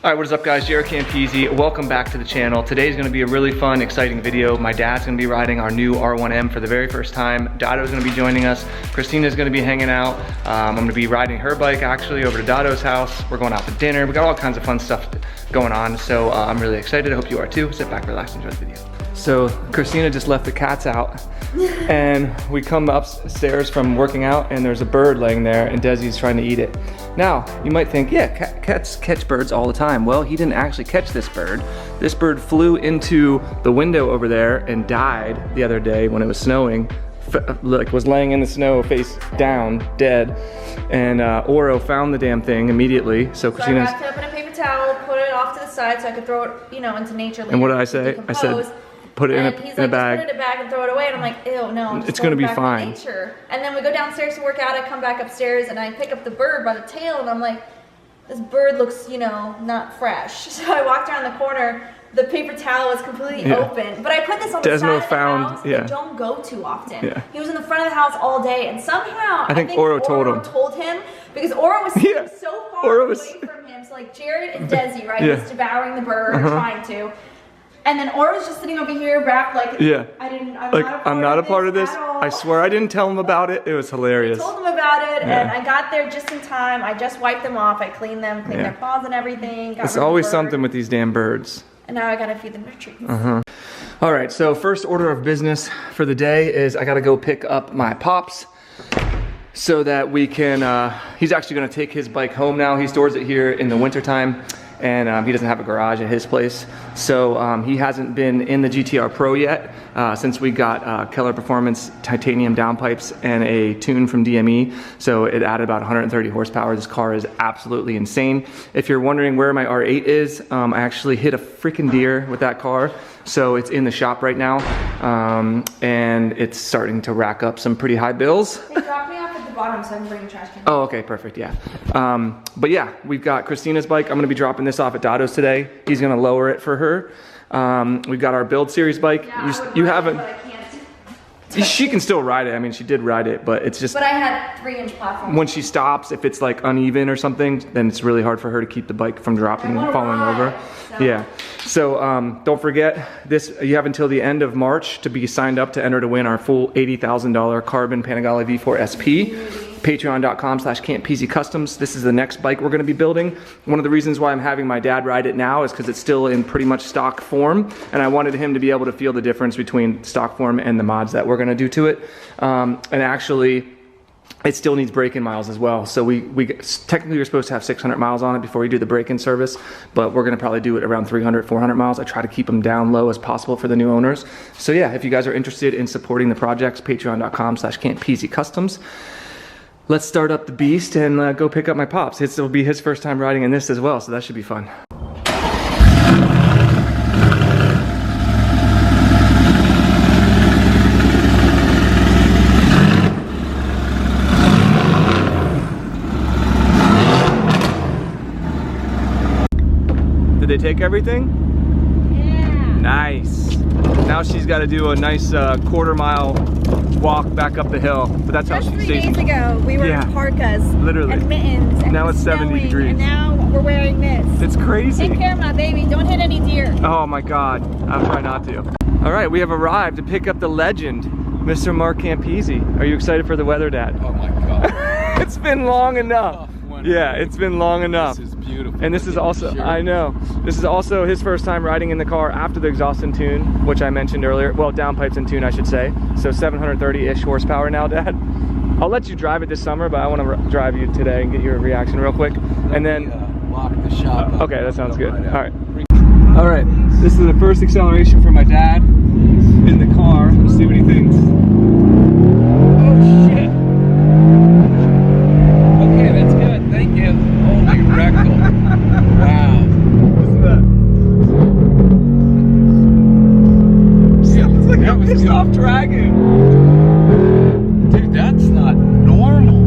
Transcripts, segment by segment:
All right, what is up guys, JaretCampisi. Welcome back to the channel. Today's gonna be a really fun, exciting video. My dad's gonna be riding our new R1M for the very first time. Dado's gonna be joining us. Christina's gonna be hanging out. I'm gonna be riding her bike actually over to Dado's house. We're going out to dinner. We got all kinds of fun stuff going on. So I'm really excited. I hope you are too. Sit back, relax, enjoy the video. So Christina just left the cats out and we come upstairs from working out and there's a bird laying there and Desi's trying to eat it. Now, you might think, yeah, cats catch birds all the time. Well, he didn't actually catch this bird. This bird flew into the window over there and died the other day when it was snowing. Like was laying in the snow face down, dead. And Oro found the damn thing immediately. So Christina I wrapped it up in a paper towel, put it off to the side so I could throw it, you know, into nature later. And what did I say? I said, put it in a bag. He's like, just put it in a bag and throw it away. And I'm like, ew, no. It's gonna be fine. Nature. And then we go downstairs to work out. I come back upstairs and I pick up the bird by the tail and I'm like, this bird looks, you know, not fresh. So I walked around the corner. The paper towel was completely open. But I put this on the side of the house that I don't go too often. Yeah. He was in the front of the house all day and somehow I think Oro told him because Oro was sitting so far away from him. So like Jaret and Desi, right? Just devouring the bird or trying to. And then Oro's just sitting over here wrapped like, I'm not a part of this. I swear I didn't tell him about it. It was hilarious. I told him about it and I got there just in time. I just wiped them off. I cleaned them, cleaned their paws and everything. It's always something with these damn birds. And now I gotta feed them their treats. All right, so first order of business for the day is I gotta go pick up my Pops so that we can, he's actually gonna take his bike home now. He stores it here in the wintertime. And he doesn't have a garage at his place. So he hasn't been in the GTR Pro yet since we got Keller Performance titanium downpipes and a tune from DME. So it added about 130 horsepower. This car is absolutely insane. If you're wondering where my R8 is, I actually hit a freaking deer with that car. So it's in the shop right now. And it's starting to rack up some pretty high bills. They dropped me off at the bottom so I can bring the trash can. Oh, okay, perfect, yeah. But yeah, we've got Christina's bike. I'm gonna be dropping this off at Dado's today. He's gonna lower it for her. We've got our Build Series bike. Yeah, you haven't. She can still ride it. I mean, she did ride it, but it's just. But I had 3-inch platform. When she stops, if it's like uneven or something, then it's really hard for her to keep the bike from dropping and falling over. So. Yeah. So don't forget this. You have until the end of March to be signed up to enter to win our full $80,000 carbon Panigale V4 SP. Patreon.com/Campisi Customs. This is the next bike we're going to be building. One of the reasons why I'm having my dad ride it now is because it's still in pretty much stock form, and I wanted him to be able to feel the difference between stock form and the mods that we're going to do to it. And actually, it still needs break-in miles as well. So we technically we're supposed to have 600 miles on it before we do the break-in service, but we're going to probably do it around 300, 400 miles. I try to keep them down low as possible for the new owners. So yeah, if you guys are interested in supporting the projects, Patreon.com/Campisi Customs. Let's start up the beast and go pick up my Pops. It'll be his first time riding in this as well, so that should be fun. Did they take everything? Yeah. Nice. Now she's got to do a nice quarter-mile walk back up the hill, but that's how she stays. Just 3 days ago, we were in parkas, literally, and mittens, and now it's 70 degrees, and now we're wearing this. It's crazy. Take care of my baby. Don't hit any deer. Oh my God, I'll try not to. All right, we have arrived to pick up the legend, Mr. Mark Campisi. Are you excited for the weather, Dad? Oh my God. It's been long enough. Yeah, it's been long enough. This is beautiful. And this is also, I know, this is also his first time riding in the car after the exhaust and tune, which I mentioned earlier. Well, downpipes and tune, I should say. So 730-ish horsepower now, Dad. I'll let you drive it this summer, but I want to drive you today and get your reaction real quick. And then lock the shop up. Okay, that sounds good. All right, this is the first acceleration for my dad in the car. Let's see what he thinks. Oh shit. Okay, that's good. Thank you. Holy rectal. Wow. Listen to that. Sounds like a pissed off dragon. Dude, that's not normal.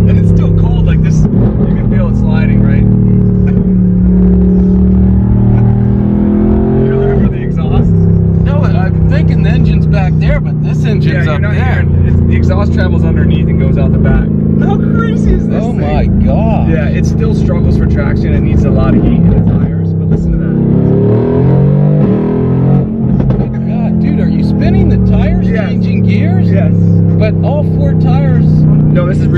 And it's still cold like this. You can feel it sliding, right? You looking for the exhaust? No, I'm thinking the engine's back there, but this engine's up there. The exhaust travels underneath and goes out the back. How crazy is this Oh thing? my God. Yeah, it still struggles for traction. It needs a lot of heat in the tires.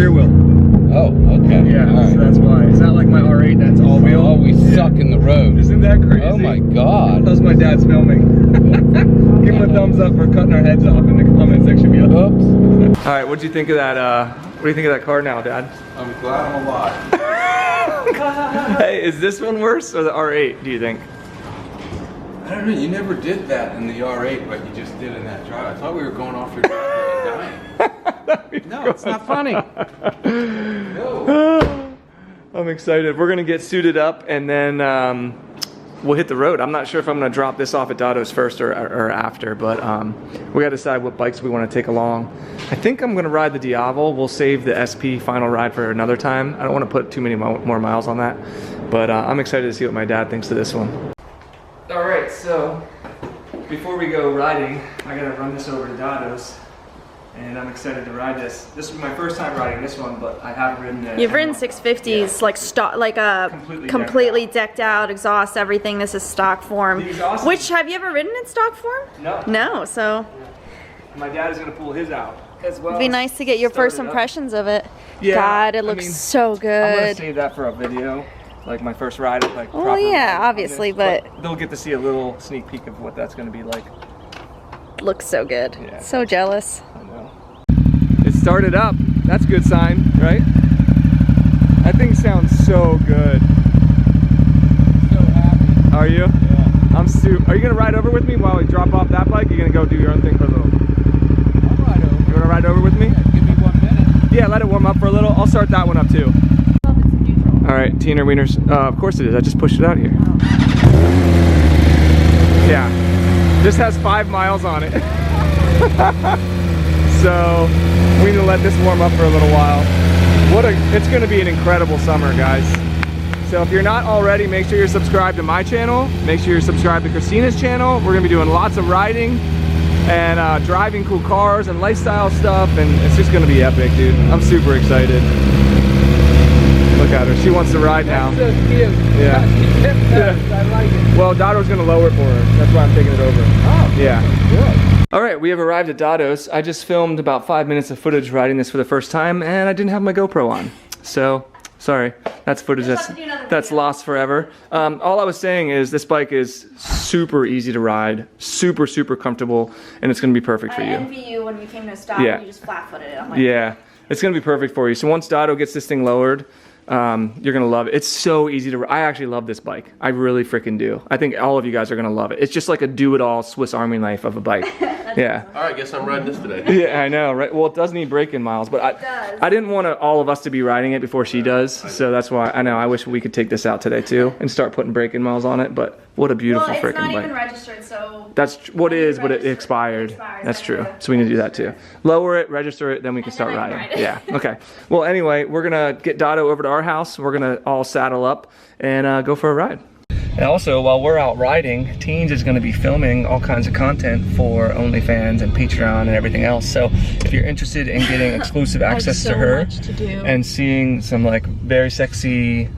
rear wheel. Oh, okay. Yeah, All right. so that's why. It's not like my R8 that's all wheel. Oh, we suck in the road. Isn't that crazy? Oh my God. How's my dad's filming? Give him a thumbs up for cutting our heads off in the comment section below. Oops. All right, what'd you think of that? What do you think of that car now, Dad? I'm glad I'm alive. Hey, is this one worse or the R8? Do you think? I don't know. You never did that in the R8, but you just did in that drive. I thought we were going off your driveway and dying. No, it's not funny. No. I'm excited. We're gonna get suited up and then we'll hit the road. I'm not sure if I'm gonna drop this off at Dado's first or after, but we gotta decide what bikes we wanna take along. I think I'm gonna ride the Diavel. We'll save the SP final ride for another time. I don't wanna put too many more miles on that, but I'm excited to see what my dad thinks of this one. All right, so before we go riding, I gotta run this over to Dado's. And I'm excited to ride this. This was my first time riding this one, but I have ridden it. You've ridden 650s, like a completely decked out exhaust, everything. This is stock form. Which, have you ever ridden in stock form? No. No, so. My dad is gonna pull his out as well. It'd be nice to get your first impressions of it. Yeah, God, it looks so good. I'm gonna save that for a video, like my first ride. Like. Well, yeah, obviously, but they'll get to see a little sneak peek of what that's gonna be like. Looks so good. Yeah. So jealous. It started up. That's a good sign, right? That thing sounds so good. So happy. Are you? Yeah. I'm Are you gonna ride over with me while we drop off that bike? You're gonna go do your own thing for a little. I'll ride over. You wanna ride over with me? Yeah, give me 1 minute. Yeah, let it warm up for a little. I'll start that one up too. All right, Tina Wieners. Of course it is. I just pushed it out here. Yeah, this has 5 miles on it. So we need to let this warm up for a little while. It's gonna be an incredible summer, guys. So if you're not already, make sure you're subscribed to my channel. Make sure you're subscribed to Christina's channel. We're gonna be doing lots of riding and driving cool cars and lifestyle stuff, and it's just gonna be epic, dude. I'm super excited. Look at her, she wants to ride now. That's so cute. Yeah. Yeah. I like it. Well, Dado's gonna lower it for her. That's why I'm taking it over. Oh, yeah. Good. All right, we have arrived at Dado's. I just filmed about 5 minutes of footage riding this for the first time, and I didn't have my GoPro on. So, sorry, that's footage that's lost forever. All I was saying is this bike is super easy to ride, super, super comfortable, and it's gonna be perfect for you. I envy you when you came to a stop Yeah. and you just flat-footed it. I'm like, Yeah, it's gonna be perfect for you. So once Dado gets this thing lowered, you're gonna love it. It's so easy to. I actually love this bike. I really freaking do. I think all of you guys are gonna love it. It's just like a do-it-all Swiss Army knife of a bike. Yeah. All right, guess I'm riding this today. Yeah, I know, right? Well, it does need break-in miles, but I didn't want all of us to be riding it before she does, so that's why I know. I wish we could take this out today too and start putting break-in miles on it. But what a beautiful well, freaking it's not bike. even registered, so. That's what it is, but it expired. That's true. So we need to do that too. Lower it, register it, then we can start riding. Yeah. Okay. Well, anyway, we're gonna get Dado over to our house. We're gonna all saddle up and go for a ride. And also, while we're out riding, Teens is going to be filming all kinds of content for OnlyFans and Patreon and everything else. So if you're interested in getting exclusive access to her and seeing some like very sexy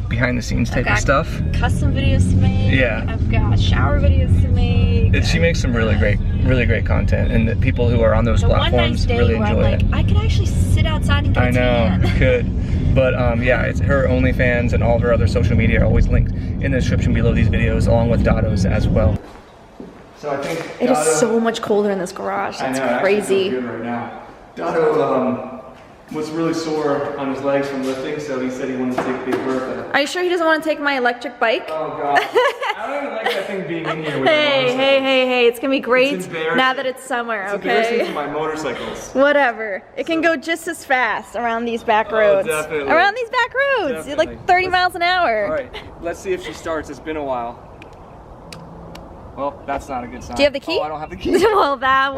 behind the scenes type of stuff. Custom videos to make. Yeah. I've got shower videos to make. She makes some really great content, and the people who are on those platforms really enjoy it. I could actually sit outside and get a tan. I know, could. But yeah, it's her OnlyFans and all of her other social media are always linked in the description below these videos, along with Dado's as well. So I think It is so much colder in this garage. That's crazy. Good right now. Dado was really sore on his legs from lifting, so he said he wanted to take Big Bertha. Are you sure he doesn't want to take my electric bike? Oh God, I don't even like that thing being in here with Hey, it's gonna be great embarrassing. now that it's summer, It's embarrassing okay? for my motorcycles. Whatever. It can go just as fast around these back roads. Definitely. Around these back roads. Definitely. Like 30 miles an hour. All right, let's see if she starts. It's been a while. Well, that's not a good sign. Do you have the key? Oh, I don't have the key. Well, that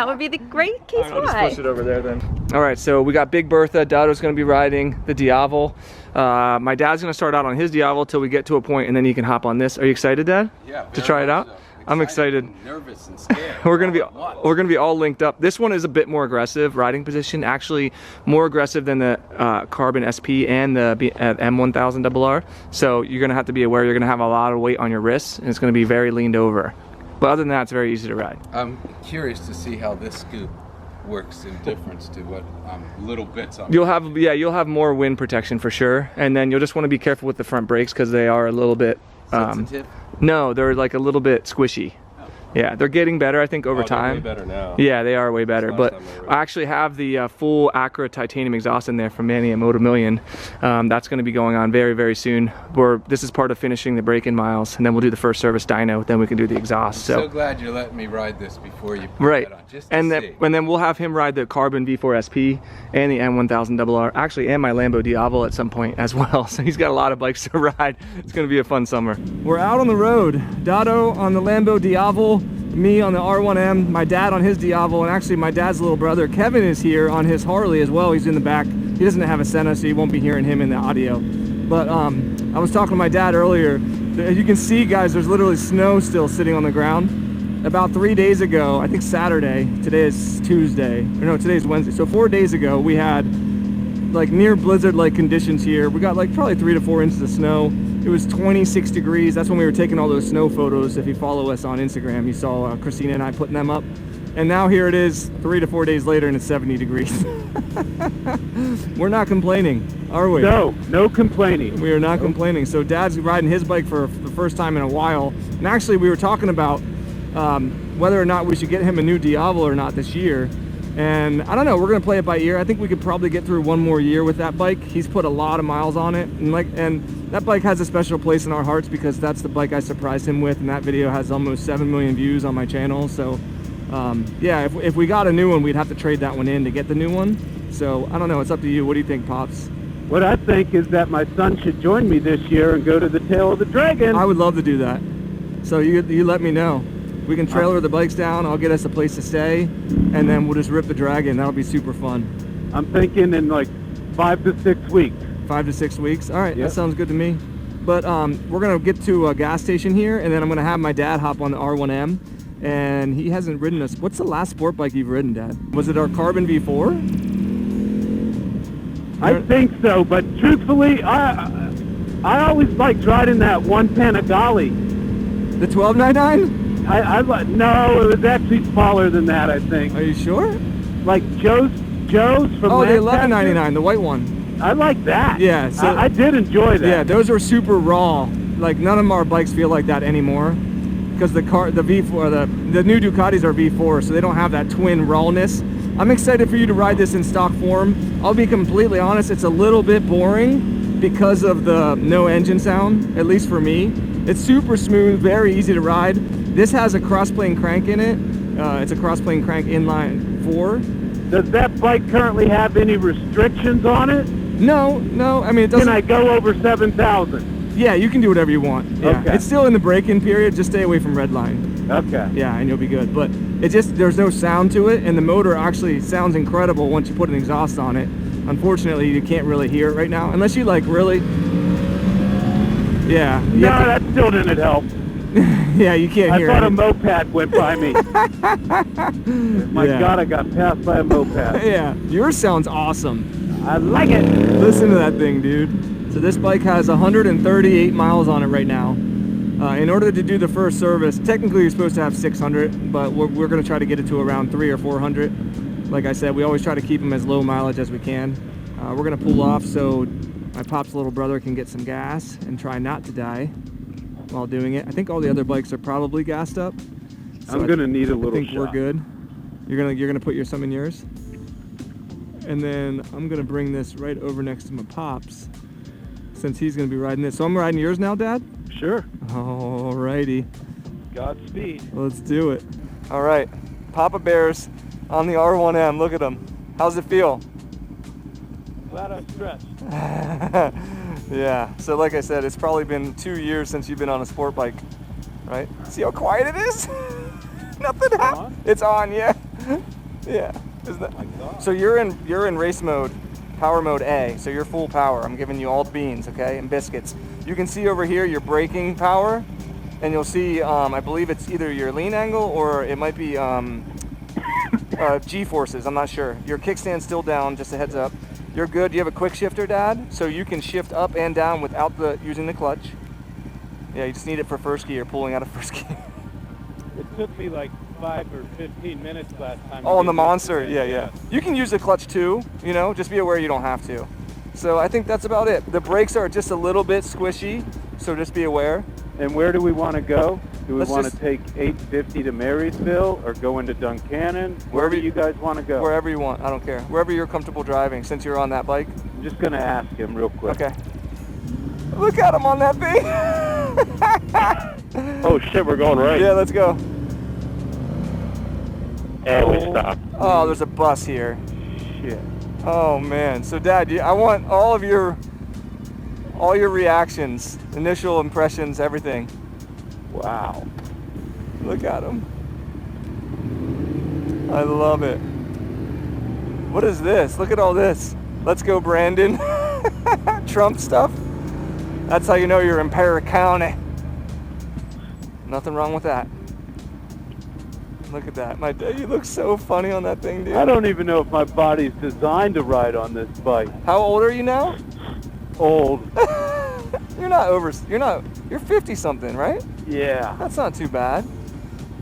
would be the great case I'll just why. push it over there then. All right, so we got Big Bertha. Dado's gonna be riding the Diavel. My dad's gonna start out on his Diavel till we get to a point, and then he can hop on this. Are you excited, Dad? Yeah. To try it out? I'm excited. And nervous and scared. We're gonna be all linked up. This one is a bit more aggressive riding position, actually more aggressive than the Carbon SP and the M1000RR. So you're gonna have to be aware you're gonna have a lot of weight on your wrists, and it's gonna be very leaned over. But other than that, it's very easy to ride. I'm curious to see how this scoop works in difference to what little bits on. You'll have more wind protection for sure, and then you'll just want to be careful with the front brakes because they are a little bit sensitive. No, they're like a little bit squishy. Yeah, they're getting better, I think, over time. Way better now. Yeah, they are way better. Last But time they were- I actually have the full Acura titanium exhaust in there from Manny at Moto Million. That's going to be going on very, very soon. This is part of finishing the break-in miles, and then we'll do the first service dyno. Then we can do the exhaust. So glad you're letting me ride this before you put Right, that on, just to see. and then we'll have him ride the Carbon V4 SP and the M1000RR, actually, and my Lambo Diavolo at some point as well. So he's got a lot of bikes to ride. It's going to be a fun summer. We're out on the road. Dado on the Lambo Diavolo, me on the R1M, my dad on his Diavolo, and actually my dad's little brother Kevin is here on his Harley as well. He's in the back. He doesn't have a Senna, so you won't be hearing him in the audio. But I was talking to my dad earlier. As you can see, guys, there's literally snow still sitting on the ground. About 3 days ago, I think Saturday, today is Tuesday, or no, today is Wednesday. So 4 days ago, we had like near blizzard-like conditions here. We got like probably 3 to 4 inches of snow. It was 26 degrees. That's when we were taking all those snow photos. If you follow us on Instagram, you saw Christina and I putting them up. And now here it is 3 to 4 days later and it's 70 degrees. We're not complaining, are we? No complaining. We are not complaining. So Dad's riding his bike for the first time in a while. And actually we were talking about whether or not we should get him a new Diavolo or not this year. And I don't know, we're gonna play it by ear. I think we could probably get through one more year with that bike. He's put a lot of miles on it, and that bike has a special place in our hearts because that's the bike I surprised him with, and that video has almost 7 million views on my channel. So yeah, if we got a new one, we'd have to trade that one in to get the new one. So I don't know, it's up to you. What do you think, Pops? What I think is that my son should join me this year and go to the Tail of the Dragon. I would love to do that. So you let me know. We can trailer the bikes down, I'll get us a place to stay, and then we'll just rip the Dragon. That'll be super fun. I'm thinking in like 5 to 6 weeks. 5 to 6 weeks? All right, Yep. That sounds good to me. But we're gonna get to a gas station here, and then I'm gonna have my dad hop on the R1M, and he hasn't ridden us. What's the last sport bike you've ridden, Dad? Was it our Carbon V4? I think so, but truthfully, I always liked riding that 1 Panigale. The 1299? No, it was actually smaller than that, I think. Are you sure? Like Joe's from Oh, the Lancaster. 1199, the white one. I like that. Yeah, so- I did enjoy that. Yeah, those are super raw. Like none of our bikes feel like that anymore, because the V4, the new Ducatis are V4, so they don't have that twin rawness. I'm excited for you to ride this in stock form. I'll be completely honest, it's a little bit boring because of the no engine sound, at least for me. It's super smooth, very easy to ride. This has a cross-plane crank in it. It's a cross-plane crank inline 4. Does that bike currently have any restrictions on it? No, I mean it doesn't. Can I go over 7,000? Yeah, you can do whatever you want. Yeah. Okay. It's still in the break-in period, just stay away from red line. Okay. Yeah, and you'll be good. But there's no sound to it, and the motor actually sounds incredible once you put an exhaust on it. Unfortunately, you can't really hear it right now, unless you like really. Yeah. No, that still didn't help. Yeah, you can't I hear thought it. a moped went by me. My Yeah. God, I got passed by a moped. Yeah, yours sounds awesome. I like it. Listen to that thing, dude. So this bike has 138 miles on it right now. In order to do the first service, technically you're supposed to have 600, but we're going to try to get it to around 300 or 400. Like I said, we always try to keep them as low mileage as we can. We're going to pull off so my Pop's little brother can get some gas and try not to die while doing it. I think all the other bikes are probably gassed up. So I'm going to need a I little think shot. we're good. You're gonna put some in yours, and then I'm gonna bring this right over next to my Pops, since he's gonna be riding this. So I'm riding yours now, Dad? Sure. Alrighty. Godspeed. Let's do it. All right, Papa Bear's on the R1M. Look at him. How's it feel? Glad I'm stressed. Yeah. So like I said, it's probably been 2 years since you've been on a sport bike, right? See how quiet it is? Nothing happened. It's on, yeah. Yeah. Isn't that? So you're in race mode, power mode A. So you're full power. I'm giving you all beans, okay, and biscuits. You can see over here your braking power, and you'll see, I believe it's either your lean angle or it might be G-forces. I'm not sure. Your kickstand's still down. Just a heads up. You're good. You have a quick shifter, Dad, so you can shift up and down without using the clutch. Yeah, you just need it for first gear, pulling out of first gear. It took me like 5 or 15 minutes last time. Oh, on the Monster, yeah. You can use the clutch too, you know, just be aware you don't have to. So I think that's about it. The brakes are just a little bit squishy, so just be aware. And where do we want to go? Do we Let's want to just- take 850 to Marysville or go into Duncannon? Wherever you guys want to go. Wherever you want, I don't care. Wherever you're comfortable driving, since you're on that bike. I'm just going to ask him real quick. Okay. Look at him on that thing. Oh shit, we're going right. Yeah, let's go. And we stopped. Oh, there's a bus here. Shit. Oh man. So Dad, I want all your reactions, initial impressions, everything. Wow. Look at him. I love it. What is this? Look at all this. Let's go, Brandon. Trump stuff. That's how you know you're in Para County. Nothing wrong with that. Look at that. My dad, you look so funny on that thing, dude. I don't even know if my body's designed to ride on this bike. How old are you now? Old. You're 50 something, right? Yeah. That's not too bad.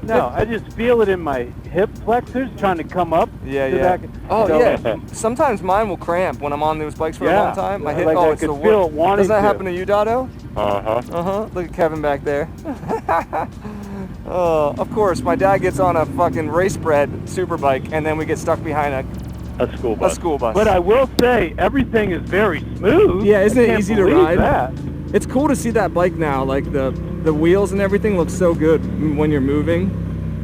No, I just feel it in my hip flexors trying to come up. Yeah, to yeah. that- Oh, So- yeah. Sometimes mine will cramp when I'm on those bikes for a long time. My hip, like oh, I it's the could feel worst. it wanting Does that to. happen to you, Dotto? Uh-huh. Uh-huh. Look at Kevin back there. Oh, of course, my dad gets on a fucking race bred super bike, and then we get stuck behind A school bus. a school bus. But I will say, everything is very smooth. Yeah, isn't I it can't easy to believe ride? That. It's cool to see that bike now. Like the wheels and everything look so good when you're moving.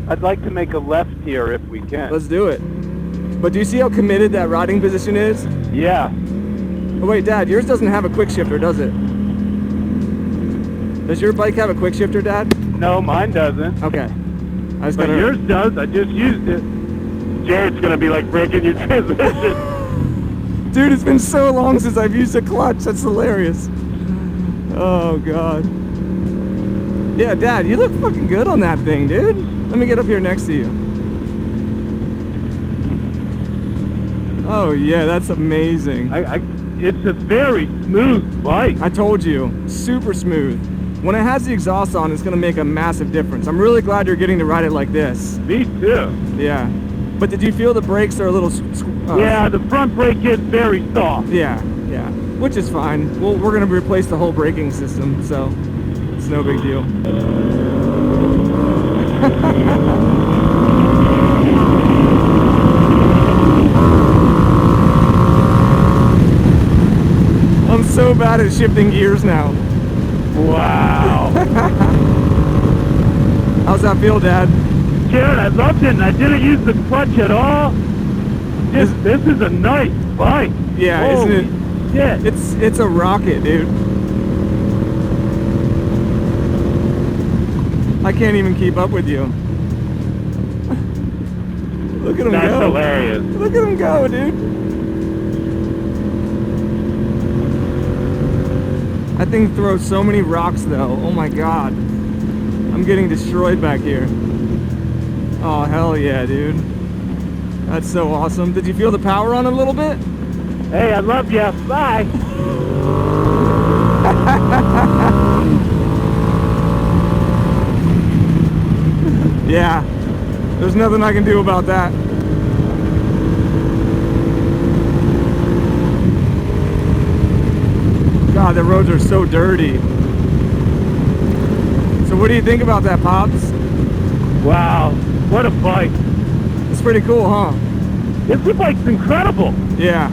I'd like to make a left here if we can. Let's do it. But do you see how committed that riding position is? Yeah. Oh wait, Dad, yours doesn't have a quick shifter, does it? Does your bike have a quick shifter, Dad? No, mine doesn't. Okay. I was But gonna. yours does. I just used it. Jared's gonna be like breaking your transmission. Dude, it's been so long since I've used a clutch. That's hilarious. Oh God. Yeah, Dad, you look fucking good on that thing, dude. Let me get up here next to you. Oh yeah, that's amazing. It's a very smooth bike. I told you, super smooth. When it has the exhaust on, it's gonna make a massive difference. I'm really glad you're getting to ride it like this. Me too. Yeah. But did you feel the brakes are a little? Yeah, the front brake is very soft. Yeah, yeah. Which is fine. Well, we're gonna replace the whole braking system, so it's no big deal. I'm so bad at shifting gears now. Wow. How's that feel, Dad? Jared, I loved it and I didn't use the clutch at all. This is a nice bike. Yeah, Holy isn't it? shit. It's a rocket, dude. I can't even keep up with you. Look at him That's go. hilarious. Look at him go, dude. That thing throws so many rocks, though. Oh my God. I'm getting destroyed back here. Oh, hell yeah, dude. That's so awesome. Did you feel the power on it a little bit? Hey, I love you. Bye. Yeah. There's nothing I can do about that. God, the roads are so dirty. So what do you think about that, Pops? Wow. What a bike. It's pretty cool, huh? This bike's incredible. Yeah.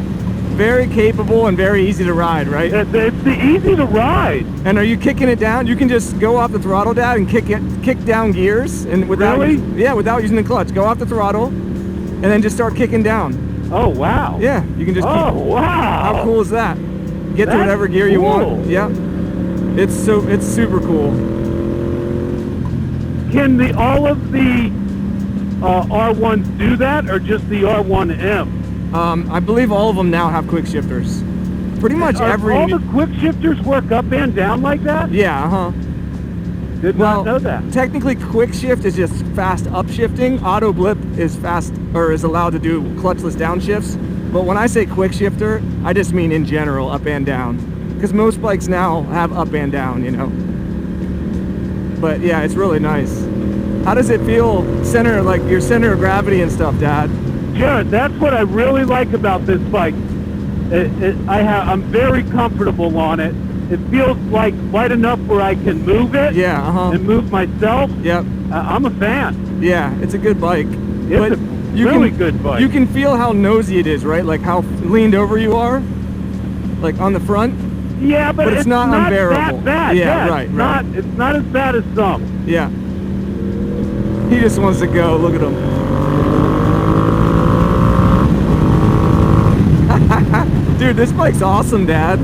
Very capable and very easy to ride, right? It's the easy to ride. And are you kicking it down? You can just go off the throttle, Dad, and kick down gears, and without Really? without using the clutch. Go off the throttle, and then just start kicking down. Oh, wow. Yeah, you can just. Oh, keep, wow. How cool is that? Get to That's whatever gear you want. cool. Yeah. It's super cool. Can all of the R1s do that, or just the R1M? I believe all of them now have quick shifters. Pretty much every. All the quick shifters work up and down like that? Yeah, uh-huh. Did Well, not know that. technically quick shift is just fast upshifting. Auto blip is fast, or is allowed to do clutchless downshifts. But when I say quick shifter, I just mean in general up and down. Because most bikes now have up and down, you know. But yeah, it's really nice. How does it feel, like your center of gravity and stuff, Dad? Jaret, that's what I really like about this bike. I'm very comfortable on it. It feels like light enough where I can move it. Yeah, and move myself. Yep. I'm a fan. Yeah, it's a good bike. It's a really good bike. You can feel how nosy it is, right? Like how leaned over you are, like on the front. Yeah, but it's not unbearable. That bad. Yeah, right. It's not as bad as some. Yeah. He just wants to go. Look at him. Dude, this bike's awesome, Dad.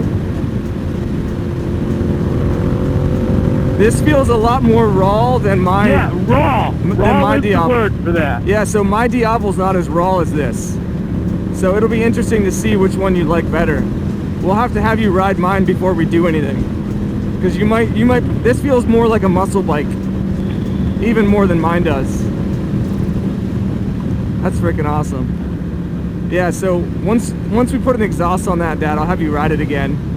This feels a lot more raw than my... Yeah, raw. Raw is the word for that. Yeah, so my Diablo's not as raw as this. So it'll be interesting to see which one you like better. We'll have to have you ride mine before we do anything. Because you might, this feels more like a muscle bike. Even more than mine does. That's freaking awesome. Yeah, so once we put an exhaust on that, Dad, I'll have you ride it again.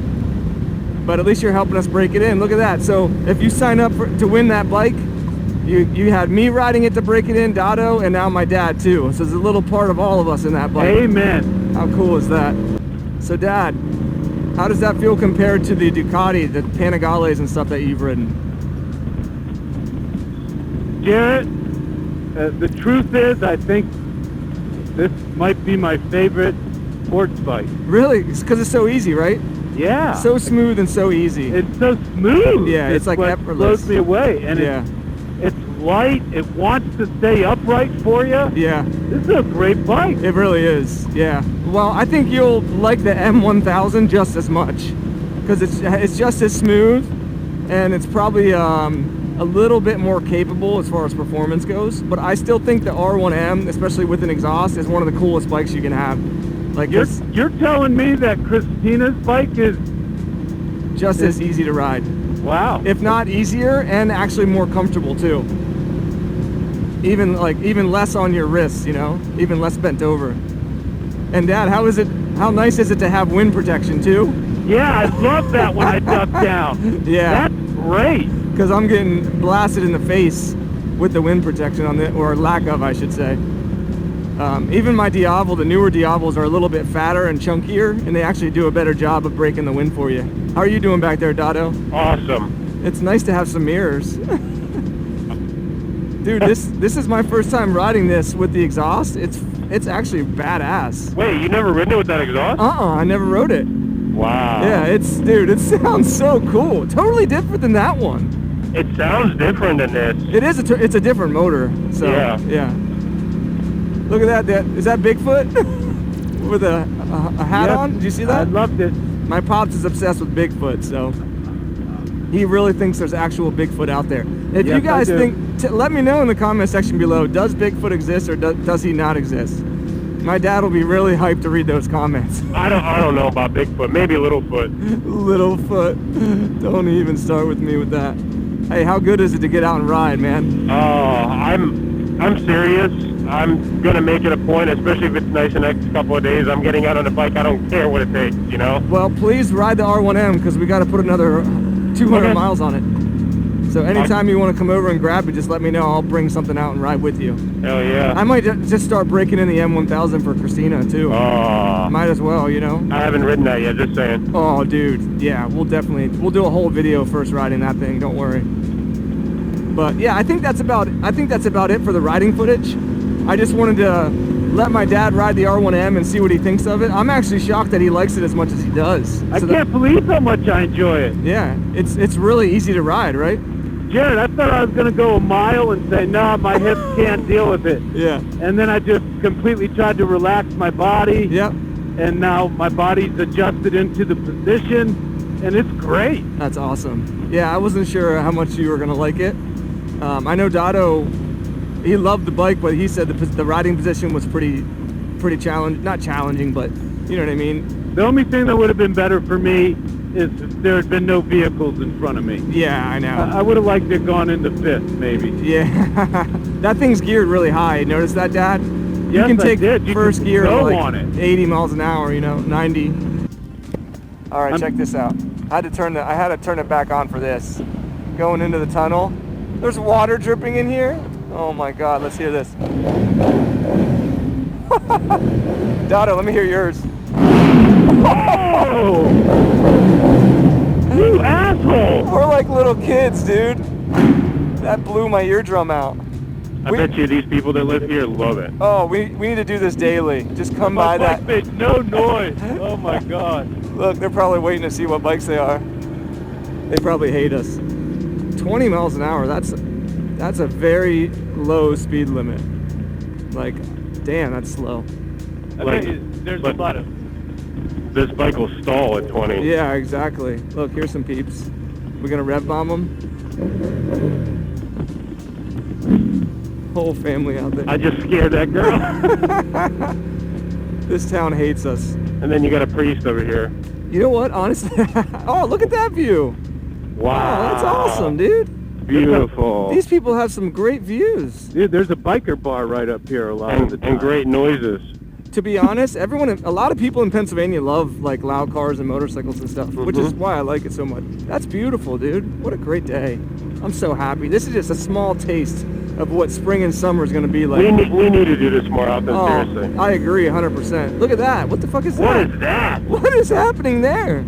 But at least you're helping us break it in. Look at that. So if you sign up to win that bike, you had me riding it to break it in, Dado, and now my dad too. So there's a little part of all of us in that bike. Amen. How cool is that? So Dad, how does that feel compared to the Ducati, the Panigales and stuff that you've ridden? Jaret, the truth is, I think this might be my favorite sports bike. Really? It's because it's so easy, right? Yeah. So smooth and so easy. It's so smooth. Yeah, it's like what effortless. blows me away. And Yeah. it's light. It wants to stay upright for you. Yeah. This is a great bike. It really is. Yeah. Well, I think you'll like the M1000 just as much because it's just as smooth, and it's probably a little bit more capable as far as performance goes. But I still think the R1M, especially with an exhaust, is one of the coolest bikes you can have. Like You're telling me that Christina's bike is just as easy to ride. Wow. If not easier, and actually more comfortable too. Even less on your wrists, you know, even less bent over. And Dad, how nice is it to have wind protection too? Yeah, I love that when I duck down. Yeah. That's great. Because I'm getting blasted in the face with the wind protection on it, or lack of, I should say. Even my Diablo, the newer Diablos are a little bit fatter and chunkier, and they actually do a better job of breaking the wind for you. How are you doing back there, Dado? Awesome. It's nice to have some mirrors. Dude, this is my first time riding this with the exhaust. It's actually badass. Wait, you never ridden it with that exhaust? I never rode it. Wow. Yeah, it sounds so cool. Totally different than that one. It sounds different than this. It is. It's a different motor. So yeah. Look at that. Is that Bigfoot with a hat on? Did you see that? I loved it. My pops is obsessed with Bigfoot, so he really thinks there's actual Bigfoot out there. If you guys think, let me know in the comment section below. Does Bigfoot exist or does he not exist? My dad will be really hyped to read those comments. I don't know about Bigfoot. Maybe Littlefoot. Littlefoot. Don't even start with me with that. Hey, how good is it to get out and ride, man? Oh, I'm serious. I'm gonna make it a point, especially if it's nice the next couple of days. I'm getting out on the bike. I don't care what it takes, you know? Well, please ride the R1M because we got to put another 200 miles on it. So anytime you want to come over and grab it, just let me know. I'll bring something out and ride with you. Hell yeah. I might just start breaking in the M1000 for Christina too. Oh. Might as well, you know? I haven't ridden that yet, just saying. Oh, dude. Yeah, we'll do a whole video first riding that thing. Don't worry. But yeah, I think that's about it for the riding footage. I just wanted to let my dad ride the R1M and see what he thinks of it. I'm actually shocked that he likes it as much as he does. I can't believe how much I enjoy it. Yeah, it's really easy to ride, right? Jaret, I thought I was going to go a mile and say, nah, my hips can't deal with it. Yeah. And then I just completely tried to relax my body. Yep. And now my body's adjusted into the position, and it's great. That's awesome. Yeah, I wasn't sure how much you were going to like it. I know Dado, he loved the bike, but he said the riding position was pretty challenging. Not challenging, but you know what I mean? The only thing that would have been better for me is if there had been no vehicles in front of me. Yeah, I know. I would have liked to have gone into fifth, maybe. Yeah. That thing's geared really high. Notice that, Dad? Yes, you can take I did. first gear go like on it. 80 miles an hour, you know, 90. All right, check this out. I had to turn it back on for this. Going into the tunnel. There's water dripping in here. Oh my God, let's hear this. Dado, let me hear yours. Oh! You asshole! We're like little kids, dude. That blew my eardrum out. I bet you these people that live here love it. Oh, we need to do this daily. Just come by My that. bike made no noise. Oh my God. Look, they're probably waiting to see what bikes they are. They probably hate us. 20 miles an hour, that's a very low speed limit. Like, damn, that's slow. I bet you there's a lot of... This bike will stall at 20. Yeah, exactly. Look, here's some peeps. We're gonna rev bomb them. Whole family out there. I just scared that girl. This town hates us. And then you got a priest over here. You know what, honestly? Oh, look at that view. Wow. Oh, that's awesome, dude. Beautiful. These people have some great views. Dude, there's a biker bar right up here a lot of the time. And great noises. To be honest, a lot of people in Pennsylvania love like loud cars and motorcycles and stuff, which is why I like it so much. That's beautiful, dude. What a great day. I'm so happy. This is just a small taste of what spring and summer is going to be like. We need to do this more often, seriously. I agree 100%. Look at that. What the fuck is that? What is that? What is happening there?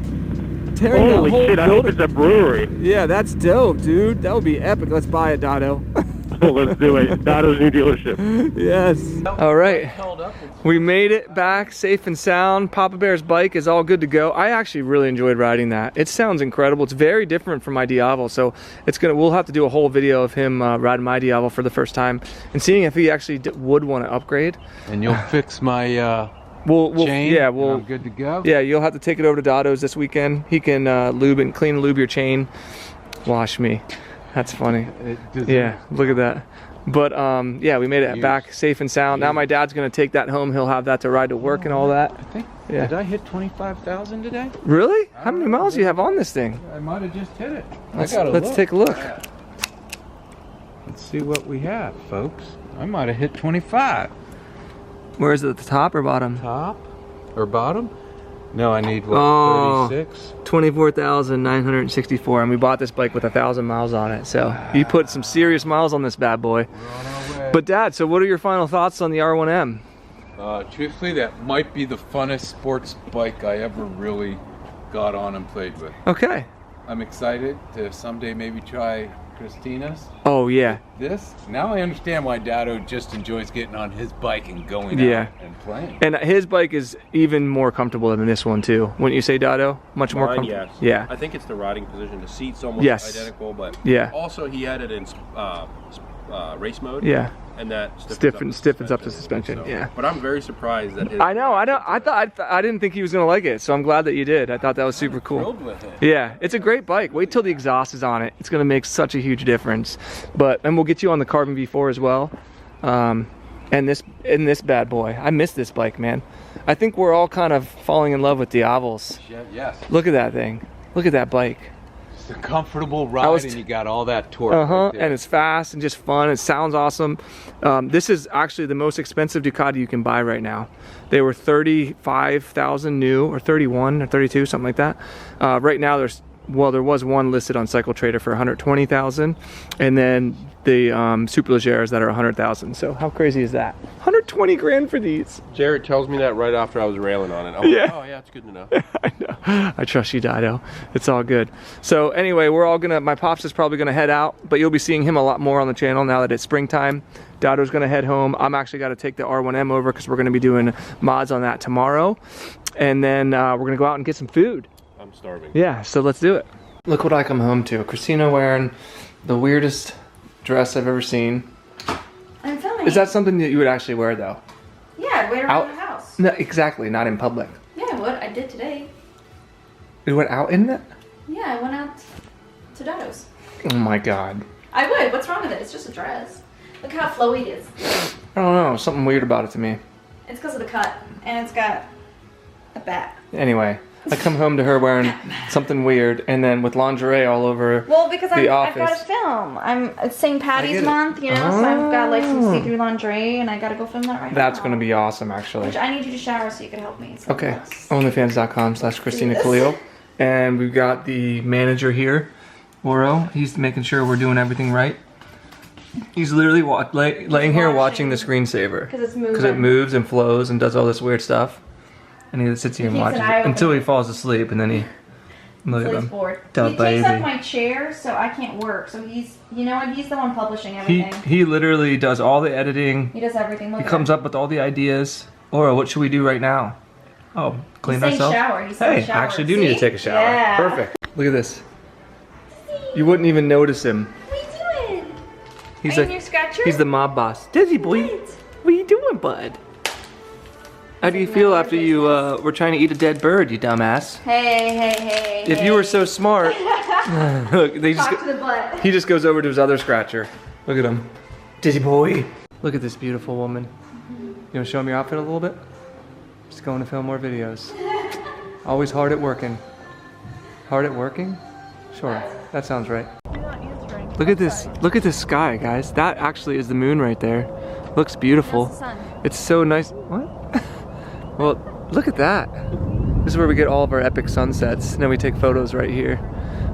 Tearing Holy the whole shit, I hope building. it's a brewery. Yeah, that's dope, dude. That would be epic. Let's buy it, Dado. Let's do it. Dado's new dealership. Yes. All right. We made it back safe and sound. Papa Bear's bike is all good to go. I actually really enjoyed riding that. It sounds incredible. It's very different from my Diavel, so we'll have to do a whole video of him riding my Diavel for the first time and seeing if he actually would want to upgrade. And you'll fix my chain. Yeah, and I'm good to go. Yeah, you'll have to take it over to Dado's this weekend. He can clean and lube your chain. Wash me. That's funny. Yeah, look at that. But yeah, we made it back safe and sound. Now my dad's gonna take that home. He'll have that to ride to work and all that. I think. Yeah. Did I hit 25,000 today? Really? How many miles do you have on this thing? I might have just hit it. Let's take a look. Let's see what we have, folks. I might have hit 25. Where is it? At the top or bottom? Top or bottom? No, I need what? 36. 24,964, and we bought this bike with 1,000 miles on it. So you put some serious miles on this bad boy. We're on our way. But Dad, so what are your final thoughts on the R1M? Truthfully, that might be the funnest sports bike I ever really got on and played with. Okay. I'm excited to someday maybe try Christina's. Oh yeah. This? Now I understand why Dado just enjoys getting on his bike and going out and playing. And his bike is even more comfortable than this one too. Wouldn't you say, Dado? Much more comfortable. Yes. Yeah. I think it's the riding position. The seat's almost identical, but also he had it in race mode. Yeah. And that stiffens up the suspension. So, yeah. But I'm very surprised that his... I know. I didn't think he was gonna like it, so I'm glad that you did. I thought that was super cool. Thrilled with it. Yeah, it's a great bike. Wait till the exhaust is on it. It's gonna make such a huge difference. And we'll get you on the Carbon V4 as well. And this bad boy. I miss this bike, man. I think we're all kind of falling in love with Diavels. Yes. Look at that thing. Look at that bike. It's a comfortable ride, and you got all that torque. Right there. And it's fast and just fun. It sounds awesome. This is actually the most expensive Ducati you can buy right now. They were 35,000 new, or 31 or 32, something like that. Right now there was one listed on Cycle Trader for 120,000, and then the Superleggers that are 100,000. So how crazy is that? 120 grand for these. Jaret tells me that right after I was railing on it. I'm like, oh yeah, it's good to know. I know. I trust you, Dido. It's all good. So anyway, my Pops is probably gonna head out, but you'll be seeing him a lot more on the channel now that it's springtime. Dido's gonna head home. I'm actually gotta take the R1M over because we're gonna be doing mods on that tomorrow. And then we're gonna go out and get some food. I'm starving. Yeah, so let's do it. Look what I come home to. Christina wearing the weirdest dress I've ever seen. I'm filming. Is that something that you would actually wear though? Yeah, I'd wear it around the house. No, exactly, not in public. Yeah, I would. I did today. You went out in it? Yeah, I went out to Dado's. Oh my god. I would. What's wrong with it? It's just a dress. Look how flowy it is. I don't know, something weird about it to me. It's because of the cut, and it's got a bat. Anyway, I come home to her wearing something weird, and then with lingerie all over because the I've got office. to film. It's St. Patty's month, you know, so I've got like some see-through lingerie, and I got to go film that right now. That's going to be awesome, actually. Which I need you to shower so you can help me. So Okay, OnlyFans.com/Christina Khalil. And we've got the manager here, Oro. He's making sure we're doing everything right. He's literally laying here watching the screensaver. Because it's moving. Because it moves and flows and does all this weird stuff. And he sits here and watches it until he falls asleep, and then he... Look at him. Bored. He takes up my chair, so I can't work. So he's, you know what? He's the one publishing everything. He literally does all the editing. He does everything. He comes up with all the ideas. Aura, what should we do right now? Oh, clean ourselves? Hey, I actually do need to take a shower. Yeah. Perfect. Look at this. You wouldn't even notice him. What are you doing? He's Are you your scratcher? He's the mob boss. Dizzy boy. What are you doing, bud? How do you feel after you were trying to eat a dead bird, you dumbass? Hey. If you were so smart, look, Talk to the butt. he just goes over to his other scratcher. Look at him. Dizzy boy. Look at this beautiful woman. You want to show him your outfit a little bit? Just going to film more videos. Always hard at working. Hard at working? Sure, that sounds right. Look at this. Look at this sky, guys. That actually is the moon right there. Looks beautiful. That's the sun. It's so nice. What? Well, look at that. This is where we get all of our epic sunsets. And then we take photos right here.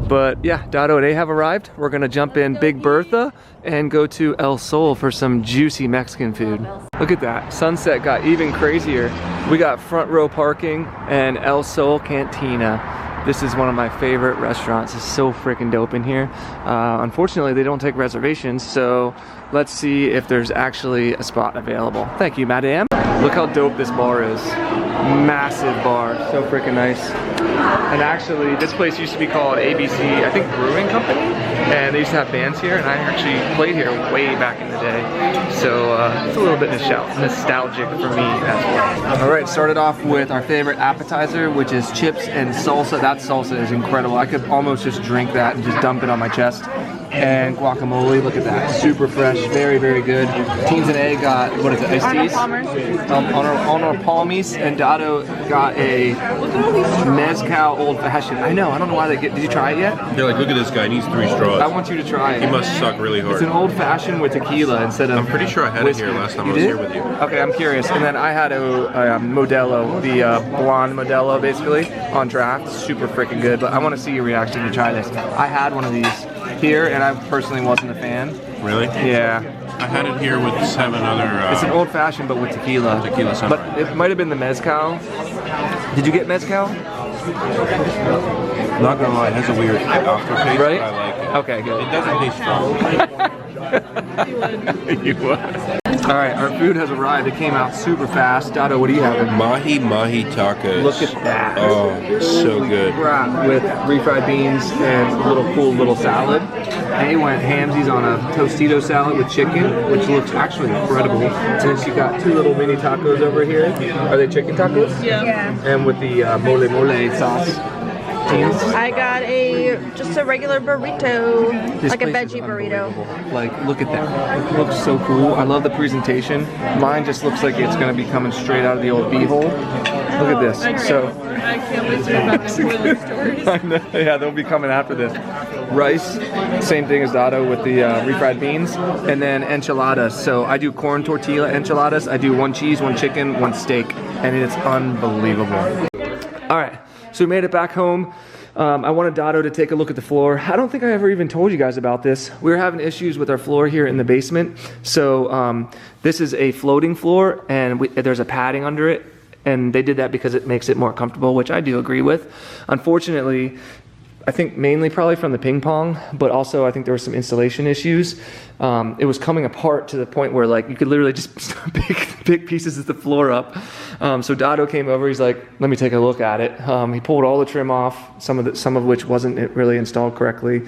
But yeah, Dado and A have arrived. We're gonna jump in Big Bertha and go to El Sol for some juicy Mexican food. Look at that. Sunset got even crazier. We got front row parking and El Sol Cantina. This is one of my favorite restaurants. It's so freaking dope in here. Unfortunately, they don't take reservations, so let's see if there's actually a spot available. Thank you, madam. Look how dope this bar is. Massive bar, so freaking nice. And actually, this place used to be called ABC, I think, Brewing Company, and they used to have bands here, and I actually played here way back in the day. So it's a little bit nostalgic for me as well. All right, started off with our favorite appetizer, which is chips and salsa. That salsa is incredible. I could almost just drink that and just dump it on my chest. And guacamole, look at that, super fresh, very, very good. Teens and A got, what is it, iced teas? Arnold Palmies, and Dado got a mezcal old fashioned. I know, I don't know why they get, did you try it yet? They're like, look at this guy, he needs 3 straws. I want you to try it. He must suck really hard. It's an old fashioned with tequila instead of I'm pretty sure I had whiskey. it here last time I was did? here with you. Okay, I'm curious. And then I had a Modelo, the blonde Modelo basically, on draft. Super freaking good, but I want to see your reaction to try this. I had one of these here, and I personally wasn't a fan. Really? Yeah. I had it here with 7 other... it's an old fashioned, but with tequila. Tequila sunrise. But it might have been the mezcal. Did you get mezcal? Not gonna lie, it has a weird aftertaste, Right? but I like it. Okay, good. It doesn't taste strong. You would. All right, our food has arrived. It came out super fast. Dado, what are you having? Mahi tacos. Look at that. Oh, so good. Wrap with refried beans and a little cool little salad. A went hamsies on a tostito salad with chicken, which looks actually incredible. And then she got 2 little mini tacos over here. Are they chicken tacos? Yeah. And with the mole sauce. Teens. I got just a regular burrito, This like a place is veggie burrito. unbelievable. Like, look at that. It looks so cool. I love the presentation. Mine just looks like it's going to be coming straight out of the old beehole. Look at this. So, I can't wait to hear about the spoiler stories. I know, yeah, they'll be coming after this. Rice, same thing as Dado with the refried beans, and then enchiladas. So I do corn tortilla enchiladas. I do 1 cheese, 1 chicken, 1 steak, and it's unbelievable. All right, so we made it back home. I wanted Dado to take a look at the floor. I don't think I ever even told you guys about this. We were having issues with our floor here in the basement. So this is a floating floor, and there's a padding under it. And they did that because it makes it more comfortable, which I do agree with. Unfortunately, I think mainly probably from the ping pong, but also I think there were some installation issues. It was coming apart to the point where like you could literally just pick pieces of the floor up. So Dado came over, he's like, let me take a look at it. He pulled all the trim off, some of which wasn't really installed correctly.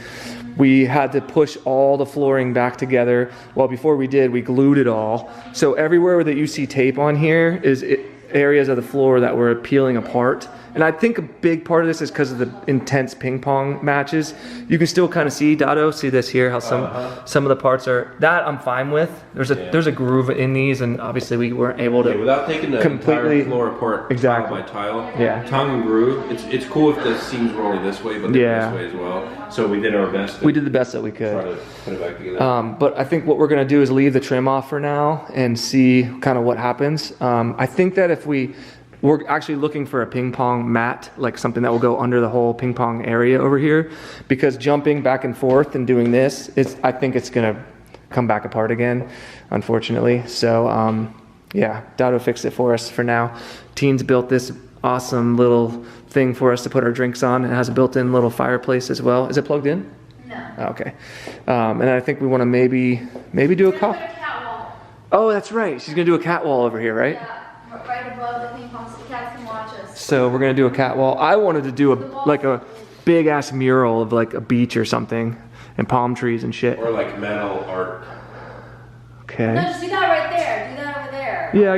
We had to push all the flooring back together. Well, before we did, we glued it all. So everywhere that you see tape on here is areas of the floor that were peeling apart. And I think a big part of this is because of the intense ping pong matches. You can still kind of see, Dado, see this here, how some of the parts are, that I'm fine with. There's a groove in these, and obviously we weren't able to without taking the completely entire floor apart exactly tile by tile. Yeah. Tongue and groove. It's cool if the seams were only this way, but they're this way as well. So we did our best. We did the best that we could. Try to put it back together. But I think what we're gonna do is leave the trim off for now and see kind of what happens. I think that if we're actually looking for a ping pong mat, like something that will go under the whole ping pong area over here, because jumping back and forth and doing this, I think it's gonna come back apart again, unfortunately. So yeah, Dado fixed it for us for now. Teens built this awesome little thing for us to put our drinks on. It has a built-in little fireplace as well. Is it plugged in? No. Okay. And I think we want to maybe do a coffee. Oh, that's right. She's gonna do a cat wall over here, right? Yeah, right above the ping pong, so the cats can watch us. So we're gonna do a cat wall. I wanted to do a big ass mural of like a beach or something, and palm trees and shit. Or like metal art. Okay. No, just do that right there. Do that over there. Yeah,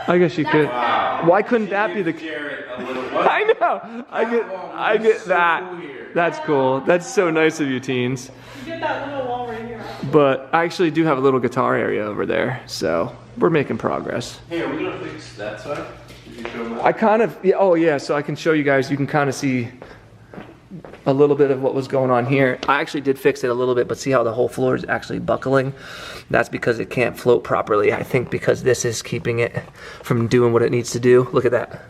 I guess you could. Wow. Why couldn't that be the? Jaret a little I know. I get that. That's cool. That's so nice of you, teens. You get that little wall right here. But I actually do have a little guitar area over there, so we're making progress. Hey, are we gonna fix that side? Did you show them that? I kind of, yeah, oh yeah, so I can show you guys, you can kind of see a little bit of what was going on here. I actually did fix it a little bit, but see how the whole floor is actually buckling? That's because it can't float properly. I think because this is keeping it from doing what it needs to do. Look at that.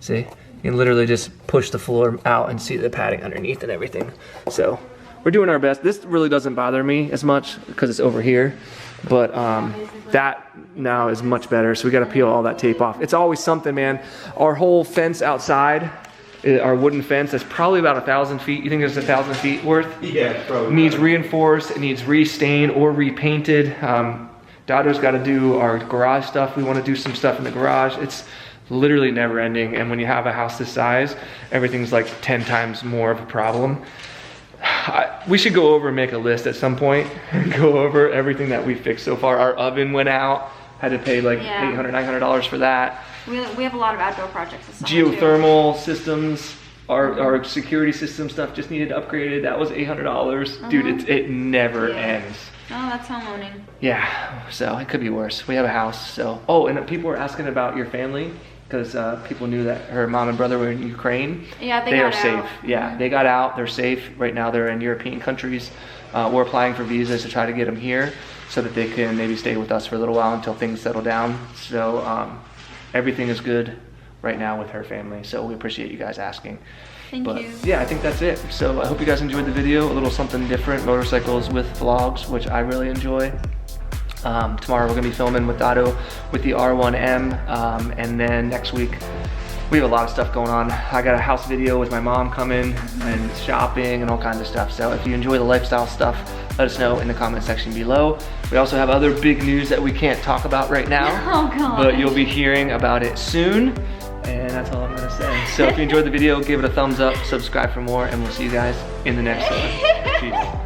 See? You can literally just push the floor out and see the padding underneath and everything. So we're doing our best. This really doesn't bother me as much because it's over here, but that now is much better. So we got to peel all that tape off. It's always something, man. Our whole fence outside, our wooden fence, that's probably about 1,000 feet. You think there's 1,000 feet worth? Yeah, probably. Needs reinforced, it needs restained or repainted. Dado's got to do our garage stuff. We want to do some stuff in the garage. It's literally never ending, and when you have a house this size, everything's like 10 times more of a problem. We should go over and make a list at some point and go over everything that we fixed so far. Our oven went out, had to pay like $800, $900 for that. We have a lot of outdoor projects this summer, Geothermal systems, our security system stuff just needed upgraded. That was $800. Dude, it never ends. Oh, that's homeowning. Yeah, so it could be worse. We have a house, so. Oh, and people were asking about your family, because people knew that her mom and brother were in Ukraine. Yeah, they are got safe. out. Yeah, they got out. They're safe. Right now they're in European countries. We're applying for visas to try to get them here so that they can maybe stay with us for a little while until things settle down. So everything is good right now with her family. So we appreciate you guys asking. Thank you. Yeah, I think that's it. So I hope you guys enjoyed the video. A little something different, motorcycles with vlogs, which I really enjoy. Tomorrow we're gonna be filming with Dado with the R1M, and then next week we have a lot of stuff going on. I got a house video with my mom coming and shopping and all kinds of stuff. So if you enjoy the lifestyle stuff, let us know in the comment section below. We also have other big news that we can't talk about right now, Oh, God. but you'll be hearing about it soon. And that's all I'm gonna say. So if you enjoyed the video, give it a thumbs up, subscribe for more, and we'll see you guys in the next one. Peace.